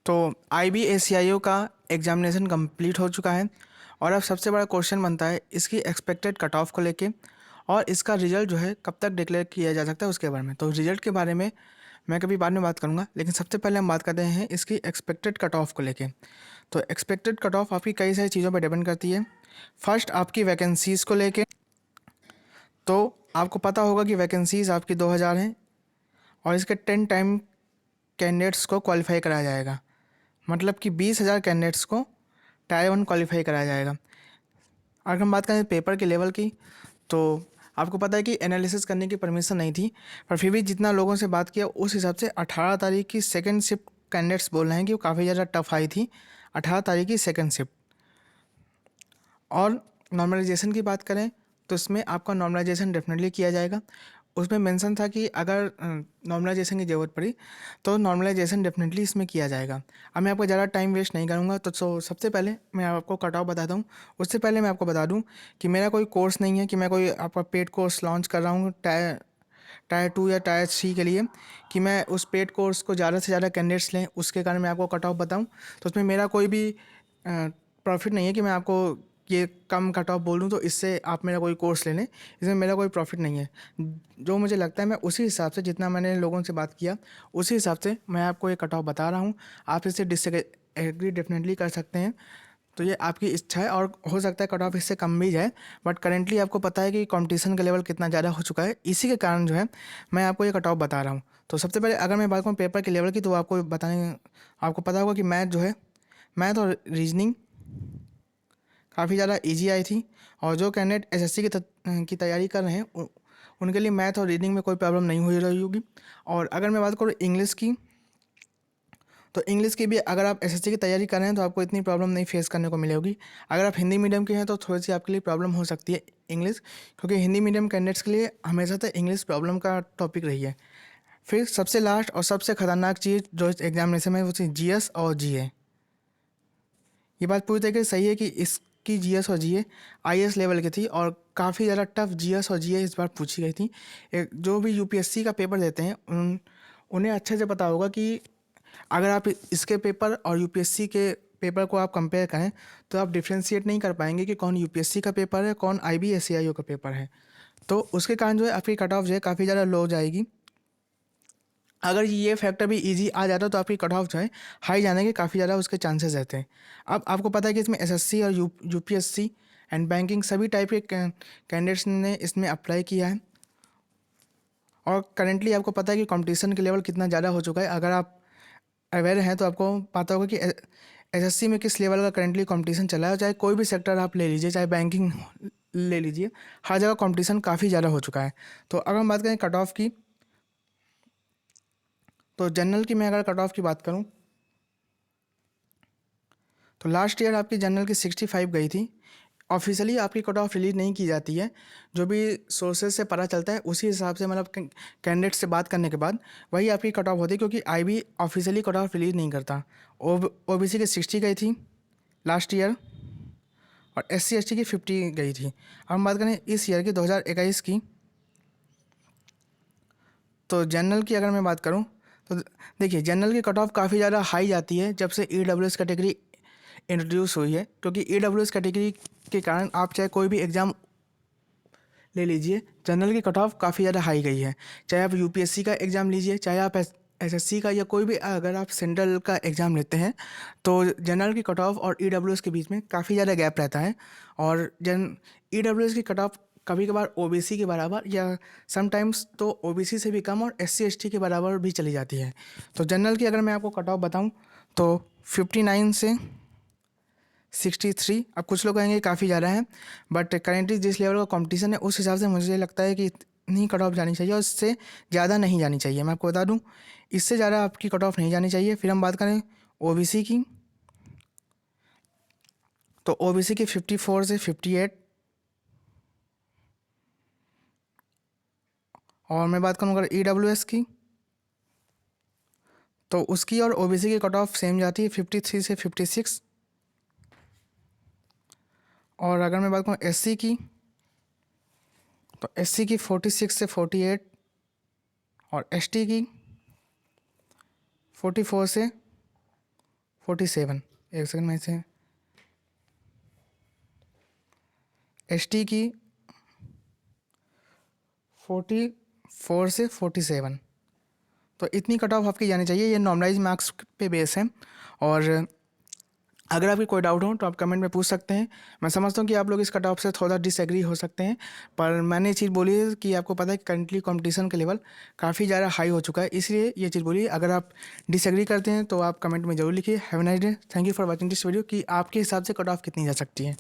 तो IBACIO का examination complete हो चुका है और अब सबसे बड़ा क्वेश्चन बनता है इसकी एक्सपेक्टेड कट ऑफ को लेके और इसका रिजल्ट जो है कब तक डिक्लेयर किया जा सकता है उसके बारे में। तो रिजल्ट के बारे में मैं कभी बाद में बात करूंगा, लेकिन सबसे पहले हम बात करते हैं इसकी एक्सपेक्टेड कट ऑफ को लेके। तो एक्सपेक्टेड कट ऑफ आपकी कई सारी चीज़ों पर डिपेंड करती है। फर्स्ट आपकी वैकेंसीज़ को लेके, तो आपको पता होगा कि वैकेंसीज़ आपकी 2000 हैं और इसके 10 टाइम कैंडिडेट्स को क्वालिफाई कराया जाएगा, मतलब कि 20,000 कैंडिडेट्स को टायर 1 क्वालिफाई कराया जाएगा। अगर हम बात करें पेपर के लेवल की, तो आपको पता है कि एनालिसिस करने की परमिशन नहीं थी, पर फिर भी जितना लोगों से बात किया उस हिसाब से 18 तारीख की सेकंड शिफ्ट कैंडिडेट्स बोल रहे हैं कि वो काफ़ी ज़्यादा टफ आई थी। 18 तारीख की सेकंड शिफ्ट। और नॉर्मलाइजेशन की बात करें तो इसमें आपका नॉर्मलाइजेशन डेफिनेटली किया जाएगा। उसमें मेंशन था कि अगर नॉर्मलाइजेशन की ज़रूरत पड़ी तो नॉर्मलाइजेशन डेफिनेटली इसमें किया जाएगा। अब मैं आपको ज़्यादा टाइम वेस्ट नहीं करूँगा, तो सबसे पहले मैं आपको कट ऑफ बताता हूँ। उससे पहले मैं आपको बता दूँ कि मेरा कोई कोर्स नहीं है कि मैं कोई आपका पेड कोर्स लॉन्च कर रहा हूँ टायर 2 या टायर 3 के लिए, कि मैं उस पेड कोर्स को ज़्यादा से ज़्यादा कैंडिडेट्स लें उसके कारण मैं आपको कट ऑफ बताऊँ। तो उसमें मेरा कोई भी प्रॉफिट नहीं है कि मैं आपको ये कम कट ऑफ बोल दूँ तो इससे आप मेरा कोई कोर्स ले लें। इसमें मेरा कोई प्रॉफिट नहीं है। जो मुझे लगता है मैं उसी हिसाब से, जितना मैंने लोगों से बात किया उसी हिसाब से मैं आपको ये कट ऑफ बता रहा हूँ। आप इससे डिसएग्री डेफिनेटली कर सकते हैं, तो ये आपकी इच्छा है और हो सकता है कट ऑफ इससे कम भी जाए। बट करेंटली आपको पता है कि कंपटीशन का लेवल कितना ज़्यादा हो चुका है, इसी के कारण जो है मैं आपको ये कट ऑफ बता रहा हूँ। तो सबसे पहले अगर मैं बात करूँ पेपर के लेवल की, तो आपको पता होगा कि मैथ जो है, मैथ और रीजनिंग काफ़ी ज़्यादा इजी आई थी। और जो कैंडिडेट एसएससी की तैयारी कर रहे हैं उनके लिए मैथ और रीडिंग में कोई प्रॉब्लम नहीं हो रही होगी। और अगर मैं बात करूँ इंग्लिश की, तो इंग्लिश की भी अगर आप एसएससी की तैयारी कर रहे हैं तो आपको इतनी प्रॉब्लम नहीं फेस करने को मिलेगी। अगर आप हिंदी मीडियम के हैं तो थोड़ी सी आपके लिए प्रॉब्लम हो सकती है इंग्लिश, क्योंकि हिंदी मीडियम कैंडिडेट्स के लिए हमेशा से इंग्लिश प्रॉब्लम का टॉपिक रही है। फिर सबसे लास्ट और सबसे खतरनाक चीज़ जो इस एग्जामिनेशन में वो थी जीएस और जीए। ये बात पूरी तरीके से सही है कि इसकी जीएस और जीए आईएएस लेवल की थी और काफ़ी ज़्यादा टफ जीएस और जीए इस बार पूछी गई थी। जो भी यूपीएससी का पेपर देते हैं उन्हें अच्छे से पता होगा कि अगर आप इसके पेपर और यूपीएससी के पेपर को आप कंपेयर करें तो आप डिफ्रेंशिएट नहीं कर पाएंगे कि कौन यूपीएससी का पेपर है, कौन आईबीएसईआईओ का पेपर है। तो उसके कारण जो है आपकी कट ऑफ जो है काफ़ी ज़्यादा लो हो जाएगी। अगर ये फैक्टर भी इजी आ जाता तो आपकी कट ऑफ जो है हाई जाने के काफ़ी ज़्यादा उसके चांसेस रहते हैं। अब आपको पता है कि इसमें एसएससी और यूपीएससी एंड बैंकिंग सभी टाइप के कैंडिडेट्स ने इसमें अप्लाई किया है। और करेंटली आपको पता है कि कंपटीशन के लेवल कितना ज़्यादा हो चुका है। अगर आप अवेयर हैं तो आपको पता होगा कि एसएससी में किस लेवल का करेंटली कंपटीशन चला है। चाहे कोई भी सेक्टर आप ले लीजिए, चाहे बैंकिंग ले लीजिए, हर जगह कंपटीशन काफ़ी ज़्यादा हो चुका है। तो अगर हम बात करें कट ऑफ की, तो जनरल की मैं अगर कट ऑफ की बात करूं तो लास्ट ईयर आपकी जनरल की 65 गई थी। ऑफिशियली आपकी कट ऑफ रिलीज नहीं की जाती है, जो भी सोर्सेज से पता चलता है उसी हिसाब से, मतलब कैंडिडेट से बात करने के बाद वही आपकी कट ऑफ होती है, क्योंकि IB officially cut off release नहीं करता। ओबीसी की 60 गई थी लास्ट ईयर और एससी एसटी की 50 गई थी। अब हम बात करें इस ईयर की 2021 की, तो जनरल की अगर मैं बात करूं तो देखिए जनरल की कट ऑफ काफ़ी ज़्यादा हाई जाती है जब से ईडब्ल्यूएस कैटेगरी इंट्रोड्यूस हुई है, क्योंकि ईडब्ल्यूएस कैटेगरी के कारण आप चाहे कोई भी एग्ज़ाम ले लीजिए, जनरल की कट ऑफ काफ़ी ज़्यादा हाई गई है। चाहे आप यूपीएससी का एग्ज़ाम लीजिए, चाहे आप एसएससी का, या कोई भी अगर आप सेंट्रल का एग्ज़ाम लेते हैं तो जनरल की कट ऑफ और ईडब्ल्यूएस के बीच में काफ़ी ज़्यादा गैप रहता है। और ईडब्ल्यूएस की कट ऑफ कभी कभार ओबीसी के बराबर या समटाइम्स तो ओबीसी से भी कम और एससी एसटी के बराबर भी चली जाती है। तो जनरल की अगर मैं आपको कट ऑफ बताऊं तो 59 से 63। अब कुछ लोग कहेंगे काफ़ी ज़्यादा है, बट करेंटली जिस लेवल का कंपटीशन है उस हिसाब से मुझे लगता है कि इतनी कट ऑफ जानी चाहिए और इससे ज़्यादा नहीं जानी चाहिए। मैं आपको बता दूं इससे ज़्यादा आपकी कट ऑफ नहीं जानी चाहिए। फिर हम बात करें ओबीसी की, तो ओबीसी की 54 से 58। और मैं बात करूँ अगर ईडब्ल्यूएस की, तो उसकी और ओबीसी की कट ऑफ सेम जाती है 53 से 56। और अगर मैं बात करूँ एससी की, तो एससी की 46 से 48 और एसटी की 44 से 47, एक सेकंड में से ST की 44 से 47, तो इतनी कट ऑफ आपकी जानी चाहिए। ये नॉर्मलाइज मार्क्स पे बेस है। और अगर आपकी कोई डाउट हो तो आप कमेंट में पूछ सकते हैं। मैं समझता हूँ कि आप लोग इस कट ऑफ से थोड़ा डिसएग्री हो सकते हैं, पर मैंने ये चीज़ बोली है कि आपको पता है कि करंटली कंपटीशन का लेवल काफ़ी ज़्यादा हाई हो चुका है, इसलिए ये चीज़ बोली। अगर आप डिसएग्री करते हैं तो आप कमेंट में ज़रूर लिखिए। Have a nice day, thank you for watching this video कि आपके हिसाब से कट ऑफ कितनी जा सकती है।